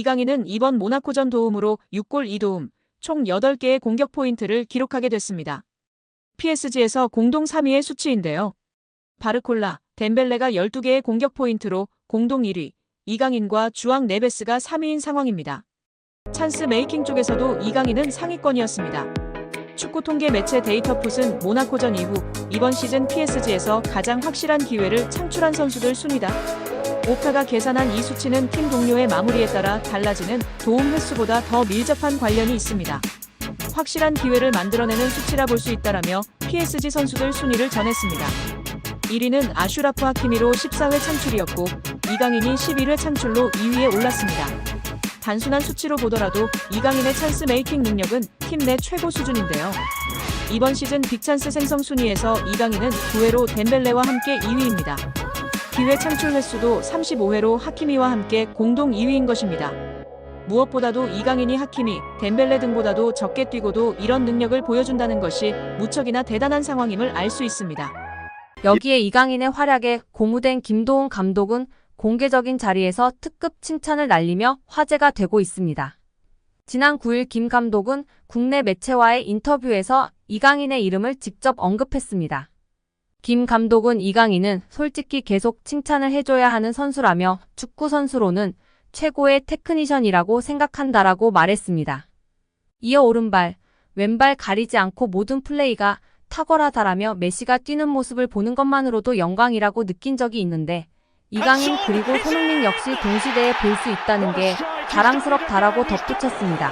이강인은 이번 모나코전 도움으로 6골 2도움, 총 8개의 공격 포인트를 기록하게 됐습니다. PSG에서 공동 3위의 수치인데요. 바르콜라, 덴벨레가 12개의 공격 포인트로 공동 1위, 이강인과 주앙 네베스가 3위인 상황입니다. 찬스 메이킹 쪽에서도 이강인은 상위권이었습니다. 축구 통계 매체 데이터풋은 모나코전 이후 이번 시즌 PSG에서 가장 확실한 기회를 창출한 선수들 순위다. 오카가 계산한 이 수치는 팀 동료의 마무리에 따라 달라지는 도움 횟수보다 더 밀접한 관련이 있습니다. 확실한 기회를 만들어내는 수치라 볼 수 있다라며 PSG 선수들 순위를 전했습니다. 1위는 아슈라프 하키미로 14회 창출이었고 이강인이 11회 창출로 2위에 올랐습니다. 단순한 수치로 보더라도 이강인의 찬스 메이킹 능력은 팀 내 최고 수준인데요. 이번 시즌 빅찬스 생성 순위에서 이강인은 9회로 덴벨레와 함께 2위입니다. 기회 창출 횟수도 35회로 하키미와 함께 공동 2위인 것입니다. 무엇보다도 이강인이 하키미, 덴벨레 등보다도 적게 뛰고도 이런 능력을 보여준다는 것이 무척이나 대단한 상황임을 알 수 있습니다. 여기에 이강인의 활약에 고무된 김도훈 감독은 공개적인 자리에서 특급 칭찬을 날리며 화제가 되고 있습니다. 지난 9일 김 감독은 국내 매체와의 인터뷰에서 이강인의 이름을 직접 언급했습니다. 김 감독은 이강인은 솔직히 계속 칭찬을 해줘야 하는 선수라며 축구 선수로는 최고의 테크니션이라고 생각한다라고 말했습니다. 이어 오른발, 왼발 가리지 않고 모든 플레이가 탁월하다라며 메시가 뛰는 모습을 보는 것만으로도 영광이라고 느낀 적이 있는데 이강인 그리고 손흥민 역시 동시대에 볼 수 있다는 게 자랑스럽다라고 덧붙였습니다.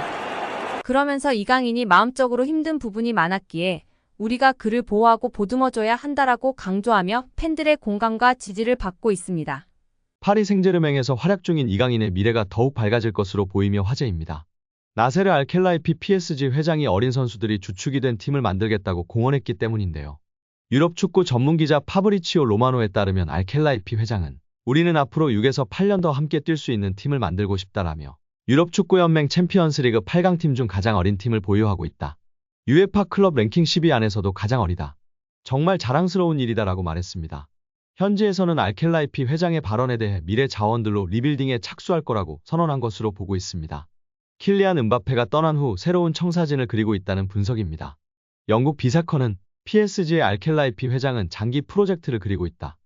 그러면서 이강인이 마음적으로 힘든 부분이 많았기에 우리가 그를 보호하고 보듬어줘야 한다라고 강조하며 팬들의 공감과 지지를 받고 있습니다. 파리 생제르맹에서 활약 중인 이강인의 미래가 더욱 밝아질 것으로 보이며 화제입니다. 나세르 알켈라이피 PSG 회장이 어린 선수들이 주축이 된 팀을 만들겠다고 공언했기 때문인데요. 유럽 축구 전문 기자 파브리치오 로마노에 따르면 알켈라이피 회장은 우리는 앞으로 6에서 8년 더 함께 뛸 수 있는 팀을 만들고 싶다라며 유럽 축구연맹 챔피언스리그 8강팀 중 가장 어린 팀을 보유하고 있다. UEFA 클럽 랭킹 10위 안에서도 가장 어리다. 정말 자랑스러운 일이다라고 말했습니다. 현지에서는 알켈라이피 회장의 발언에 대해 미래 자원들로 리빌딩에 착수할 거라고 선언한 것으로 보고 있습니다. 킬리안 음바페가 떠난 후 새로운 청사진을 그리고 있다는 분석입니다. 영국 비사컨은 PSG의 알켈라이피 회장은 장기 프로젝트를 그리고 있다.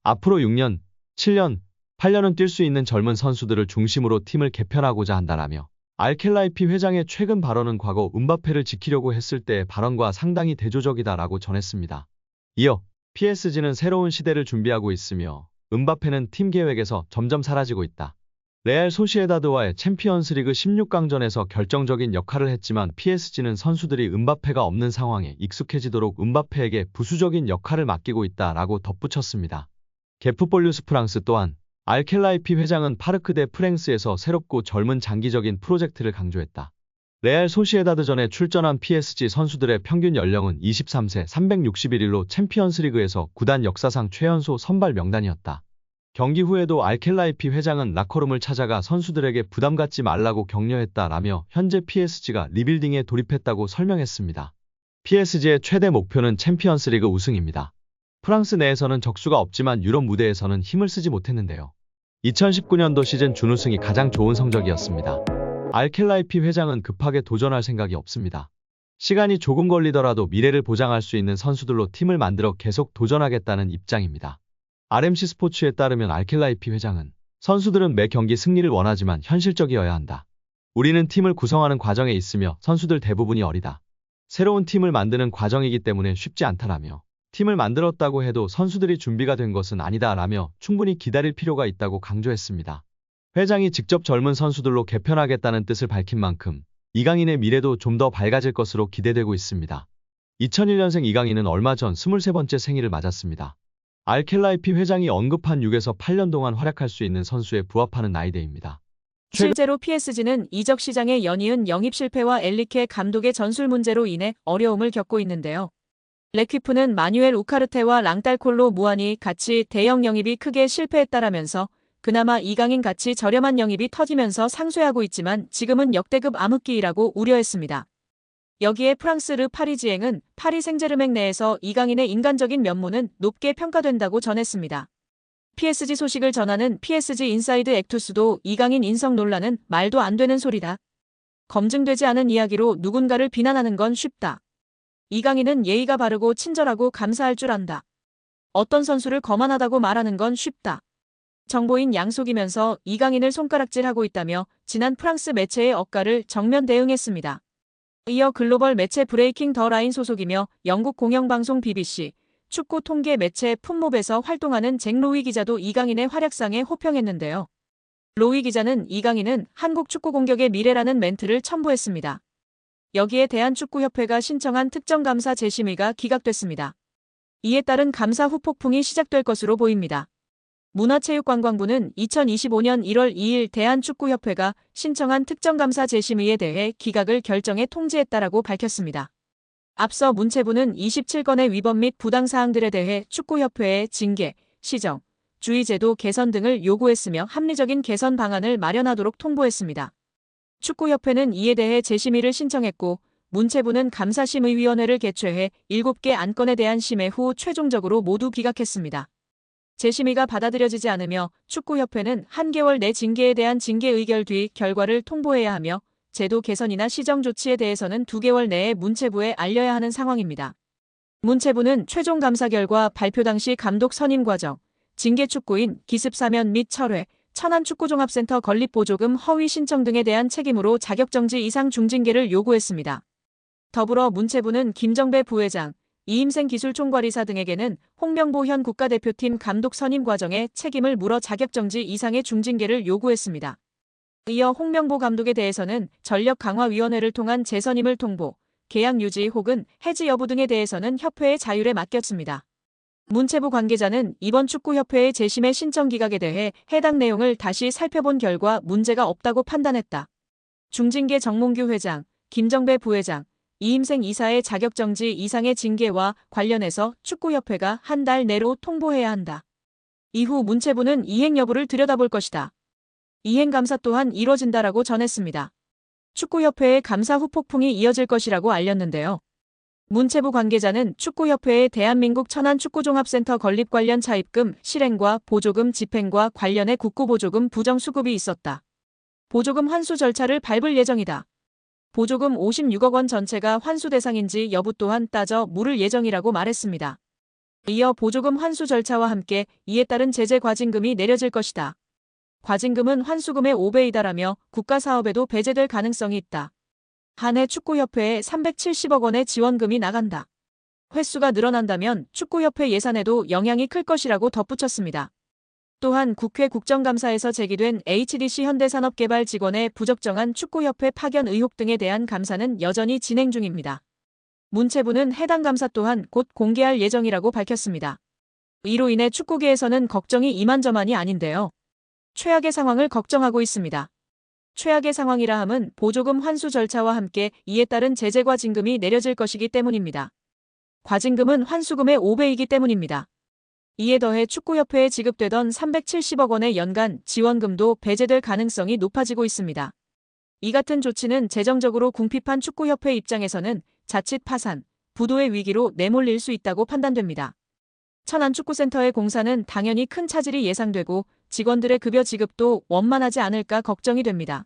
앞으로 6년, 7년, 8년은 뛸 수 있는 젊은 선수들을 중심으로 팀을 개편하고자 한다라며 알켈라이피 회장의 최근 발언은 과거 음바페를 지키려고 했을 때의 발언과 상당히 대조적이다라고 전했습니다. 이어 PSG는 새로운 시대를 준비하고 있으며 음바페는 팀 계획에서 점점 사라지고 있다. 레알 소시에다드와의 챔피언스리그 16강전에서 결정적인 역할을 했지만 PSG는 선수들이 음바페가 없는 상황에 익숙해지도록 음바페에게 부수적인 역할을 맡기고 있다라고 덧붙였습니다. 게프폴뉴스 프랑스 또한 알켈라이피 회장은 파르크 데 프랭스에서 새롭고 젊은 장기적인 프로젝트를 강조했다. 레알 소시에다드전에 출전한 PSG 선수들의 평균 연령은 23세 361일로 챔피언스리그에서 구단 역사상 최연소 선발 명단이었다. 경기 후에도 알켈라이피 회장은 라커룸을 찾아가 선수들에게 부담 갖지 말라고 격려했다라며 현재 PSG가 리빌딩에 돌입했다고 설명했습니다. PSG의 최대 목표는 챔피언스리그 우승입니다. 프랑스 내에서는 적수가 없지만 유럽 무대에서는 힘을 쓰지 못했는데요. 2019년도 시즌 준우승이 가장 좋은 성적이었습니다. 알켈라이피 회장은 급하게 도전할 생각이 없습니다. 시간이 조금 걸리더라도 미래를 보장할 수 있는 선수들로 팀을 만들어 계속 도전하겠다는 입장입니다. RMC 스포츠에 따르면 알켈라이피 회장은 선수들은 매 경기 승리를 원하지만 현실적이어야 한다. 우리는 팀을 구성하는 과정에 있으며 선수들 대부분이 어리다. 새로운 팀을 만드는 과정이기 때문에 쉽지 않다라며 팀을 만들었다고 해도 선수들이 준비가 된 것은 아니다라며 충분히 기다릴 필요가 있다고 강조했습니다. 회장이 직접 젊은 선수들로 개편하겠다는 뜻을 밝힌 만큼 이강인의 미래도 좀 더 밝아질 것으로 기대되고 있습니다. 2001년생 이강인은 얼마 전 23번째 생일을 맞았습니다. 알켈라이피 회장이 언급한 6에서 8년 동안 활약할 수 있는 선수에 부합하는 나이대입니다. 실제로 PSG는 이적 시장의 연이은 영입 실패와 엘리케 감독의 전술 문제로 인해 어려움을 겪고 있는데요. 레퀴프는 마뉴엘 우카르테와 랑달콜로 무안이 같이 대형 영입이 크게 실패했다라면서 그나마 이강인 같이 저렴한 영입이 터지면서 상쇄하고 있지만 지금은 역대급 암흑기이라고 우려했습니다. 여기에 프랑스 르 파리지앵은 파리 생제르맹 내에서 이강인의 인간적인 면모는 높게 평가된다고 전했습니다. PSG 소식을 전하는 PSG 인사이드 액투스도 이강인 인성 논란은 말도 안 되는 소리다. 검증되지 않은 이야기로 누군가를 비난하는 건 쉽다. 이강인은 예의가 바르고 친절하고 감사할 줄 안다. 어떤 선수를 거만하다고 말하는 건 쉽다. 정보인 양속이면서 이강인을 손가락질하고 있다며 지난 프랑스 매체의 억가를 정면 대응했습니다. 이어 글로벌 매체 브레이킹 더 라인 소속이며 영국 공영방송 BBC, 축구 통계 매체 풋몹에서 활동하는 잭 로위 기자도 이강인의 활약상에 호평했는데요. 로위 기자는 이강인은 한국 축구 공격의 미래라는 멘트를 첨부했습니다. 여기에 대한축구협회가 신청한 특정감사 재심의가 기각됐습니다. 이에 따른 감사 후폭풍이 시작될 것으로 보입니다. 문화체육관광부는 2025년 1월 2일 대한축구협회가 신청한 특정감사 재심의에 대해 기각을 결정해 통지했다라고 밝혔습니다. 앞서 문체부는 27건의 위법 및 부당사항들에 대해 축구협회에 징계, 시정, 주의제도 개선 등을 요구했으며 합리적인 개선 방안을 마련하도록 통보했습니다. 축구협회는 이에 대해 재심의를 신청했고 문체부는 감사심의위원회를 개최해 7개 안건에 대한 심의 후 최종적으로 모두 기각했습니다. 재심의가 받아들여지지 않으며 축구협회는 한 개월 내 징계에 대한 징계 의결 뒤 결과를 통보해야 하며 제도 개선이나 시정 조치에 대해서는 2개월 내에 문체부에 알려야 하는 상황입니다. 문체부는 최종 감사 결과 발표 당시 감독 선임 과정, 징계 축구인 기습 사면 및 철회, 천안축구종합센터 건립보조금 허위 신청 등에 대한 책임으로 자격정지 이상 중징계를 요구했습니다. 더불어 문체부는 김정배 부회장, 이임생 기술총괄이사 등에게는 홍명보 현 국가대표팀 감독 선임 과정에 책임을 물어 자격정지 이상의 중징계를 요구했습니다. 이어 홍명보 감독에 대해서는 전력강화위원회를 통한 재선임을 통보, 계약 유지 혹은 해지 여부 등에 대해서는 협회의 자율에 맡겼습니다. 문체부 관계자는 이번 축구협회의 재심의 신청 기각에 대해 해당 내용을 다시 살펴본 결과 문제가 없다고 판단했다. 중징계 정몽규 회장, 김정배 부회장, 이임생 이사의 자격정지 이상의 징계와 관련해서 축구협회가 한 달 내로 통보해야 한다. 이후 문체부는 이행 여부를 들여다볼 것이다. 이행 감사 또한 이뤄진다라고 전했습니다. 축구협회의 감사 후폭풍이 이어질 것이라고 알렸는데요. 문체부 관계자는 축구협회의 대한민국 천안축구종합센터 건립 관련 차입금, 실행과 보조금 집행과 관련해 국고보조금 부정수급이 있었다. 보조금 환수 절차를 밟을 예정이다. 보조금 56억 원 전체가 환수 대상인지 여부 또한 따져 물을 예정이라고 말했습니다. 이어 보조금 환수 절차와 함께 이에 따른 제재 과징금이 내려질 것이다. 과징금은 환수금의 5배이다라며 국가사업에도 배제될 가능성이 있다. 한 해 축구협회에 370억 원의 지원금이 나간다. 횟수가 늘어난다면 축구협회 예산에도 영향이 클 것이라고 덧붙였습니다. 또한 국회 국정감사에서 제기된 HDC 현대산업개발 직원의 부적정한 축구협회 파견 의혹 등에 대한 감사는 여전히 진행 중입니다. 문체부는 해당 감사 또한 곧 공개할 예정이라고 밝혔습니다. 이로 인해 축구계에서는 걱정이 이만저만이 아닌데요. 최악의 상황을 걱정하고 있습니다. 최악의 상황이라 함은 보조금 환수 절차와 함께 이에 따른 제재 과징금이 내려질 것이기 때문입니다. 과징금은 환수금의 5배이기 때문입니다. 이에 더해 축구협회에 지급되던 370억 원의 연간 지원금도 배제될 가능성이 높아지고 있습니다. 이 같은 조치는 재정적으로 궁핍한 축구협회 입장에서는 자칫 파산, 부도의 위기로 내몰릴 수 있다고 판단됩니다. 천안축구센터의 공사는 당연히 큰 차질이 예상되고 직원들의 급여 지급도 원만하지 않을까 걱정이 됩니다.